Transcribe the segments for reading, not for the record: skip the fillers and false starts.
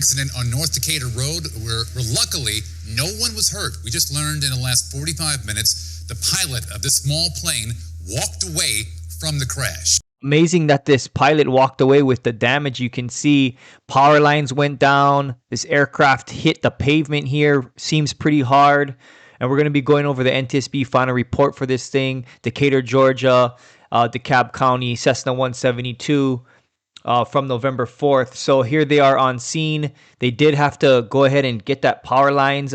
Accident on North Decatur Road where luckily no one was hurt. We just learned in the last 45 minutes the pilot of this small plane walked away from the crash. Amazing that this pilot walked away with the damage. You can see power lines went down. This aircraft hit the pavement here. Seems pretty hard. And we're going to be going over the NTSB final report for this thing. Decatur, Georgia, DeKalb County, Cessna 172. From November 4th. So here they are on scene. They did have to go ahead and get that power lines,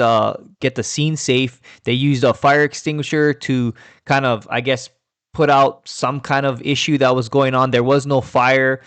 get the scene safe. They used a fire extinguisher to kind of, I guess, put out some kind of issue that was going on. There was no fire.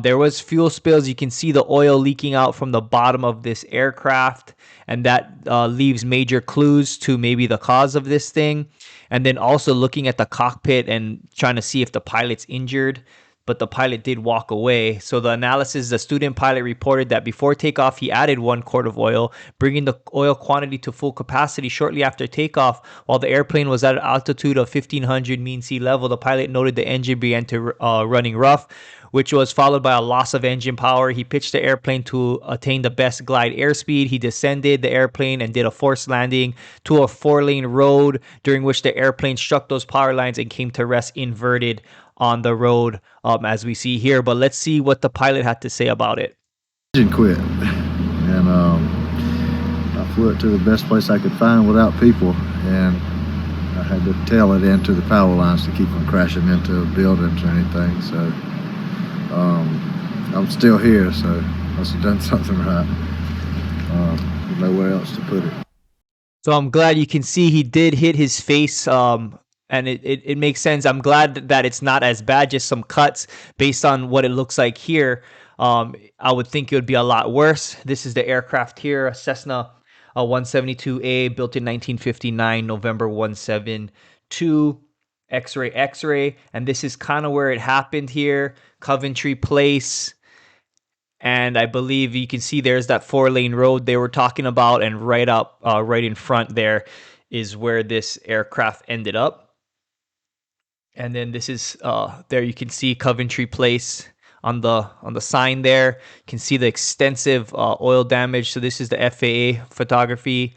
There was fuel spills. You can see the oil leaking out from the bottom of this aircraft, and that leaves major clues to maybe the cause of this thing. And then also looking at the cockpit and trying to see if the pilot's injured, but the pilot did walk away. So the analysis, the student pilot reported that before takeoff, he added 1 quart of oil, bringing the oil quantity to full capacity shortly after takeoff. While the airplane was at an altitude of 1,500 mean sea level, the pilot noted the engine began to running rough, which was followed by a loss of engine power. He pitched the airplane to attain the best glide airspeed. He descended the airplane and did a forced landing to a 4-lane road, during which the airplane struck those power lines and came to rest inverted on the road, as we see here. But let's see what the pilot had to say about it. Engine quit, and I flew it to the best place I could find without people, and I had to tail it into the power lines to keep from crashing into buildings or anything. So I'm still here, so I must have done something right. There's nowhere else to put it. So I'm glad you can see he did hit his face. And it makes sense. I'm glad that it's not as bad, just some cuts based on what it looks like here. I would think it would be a lot worse. This is the aircraft here, a Cessna 172A, built in 1959, November 172, X-ray. And this is kind of where it happened here, Coventry Place. And I believe you can see there's that 4-lane road they were talking about, and right in front there is where this aircraft ended up. And then this is there you can see Coventry Place on the sign there. You can see the extensive oil damage. So this is the FAA photography.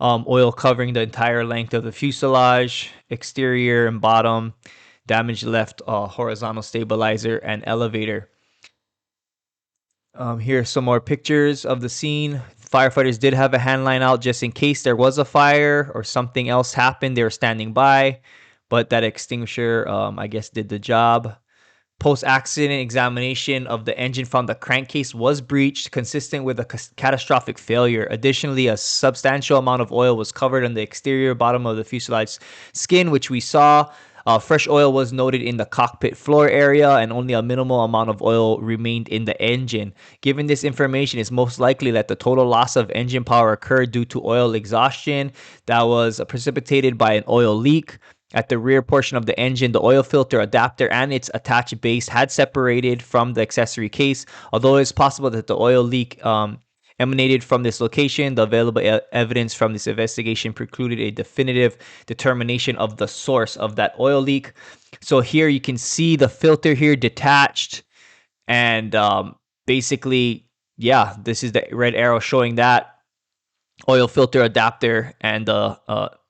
Oil covering the entire length of the fuselage, exterior and bottom. Damage left horizontal stabilizer and elevator. Here's some more pictures of the scene. Firefighters did have a hand line out just in case there was a fire or something else happened. They were standing by, but that extinguisher, I guess, did the job. Post-accident examination of the engine found the crankcase was breached, consistent with a catastrophic failure. Additionally, a substantial amount of oil was covered on the exterior bottom of the fuselage skin, which we saw. Fresh oil was noted in the cockpit floor area, and only a minimal amount of oil remained in the engine. Given this information, it's most likely that the total loss of engine power occurred due to oil exhaustion that was precipitated by an oil leak. At the rear portion of the engine, the oil filter adapter and its attached base had separated from the accessory case. Although it's possible that the oil leak emanated from this location, the available evidence from this investigation precluded a definitive determination of the source of that oil leak. So here you can see the filter here detached, and basically, yeah, this is the red arrow showing that oil filter adapter and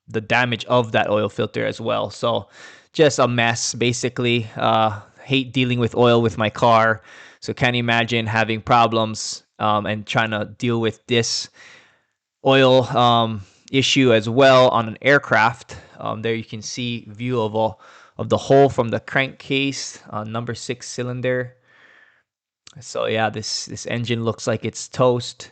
the damage of that oil filter as well. So just a mess, basically. Hate dealing with oil with my car, so can't imagine having problems and trying to deal with this oil issue as well on an aircraft. There you can see view of the hole from the crankcase, number 6 cylinder. So yeah, this engine looks like it's toast.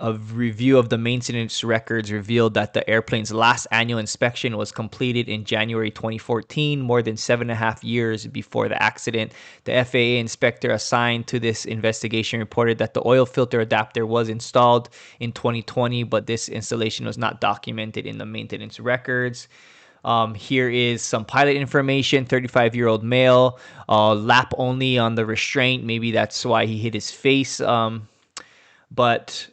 A review of the maintenance records revealed that the airplane's last annual inspection was completed in January 2014, more than 7.5 years before the accident. The FAA inspector assigned to this investigation reported that the oil filter adapter was installed in 2020, but this installation was not documented in the maintenance records. Here is some pilot information. 35-year-old male, lap only on the restraint. Maybe that's why he hit his face. But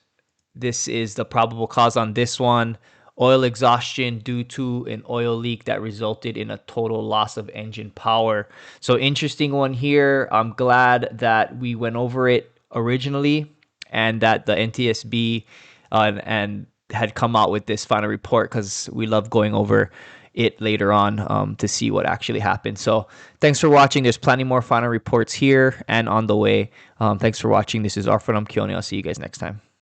this is the probable cause on this one. Oil exhaustion due to an oil leak that resulted in a total loss of engine power. So interesting one here. I'm glad that we went over it originally and that the NTSB and had come out with this final report, because we love going over it later on to see what actually happened. So thanks for watching. There's plenty more final reports here and on the way. Thanks for watching. This is Arfan Amkioni. I'll see you guys next time.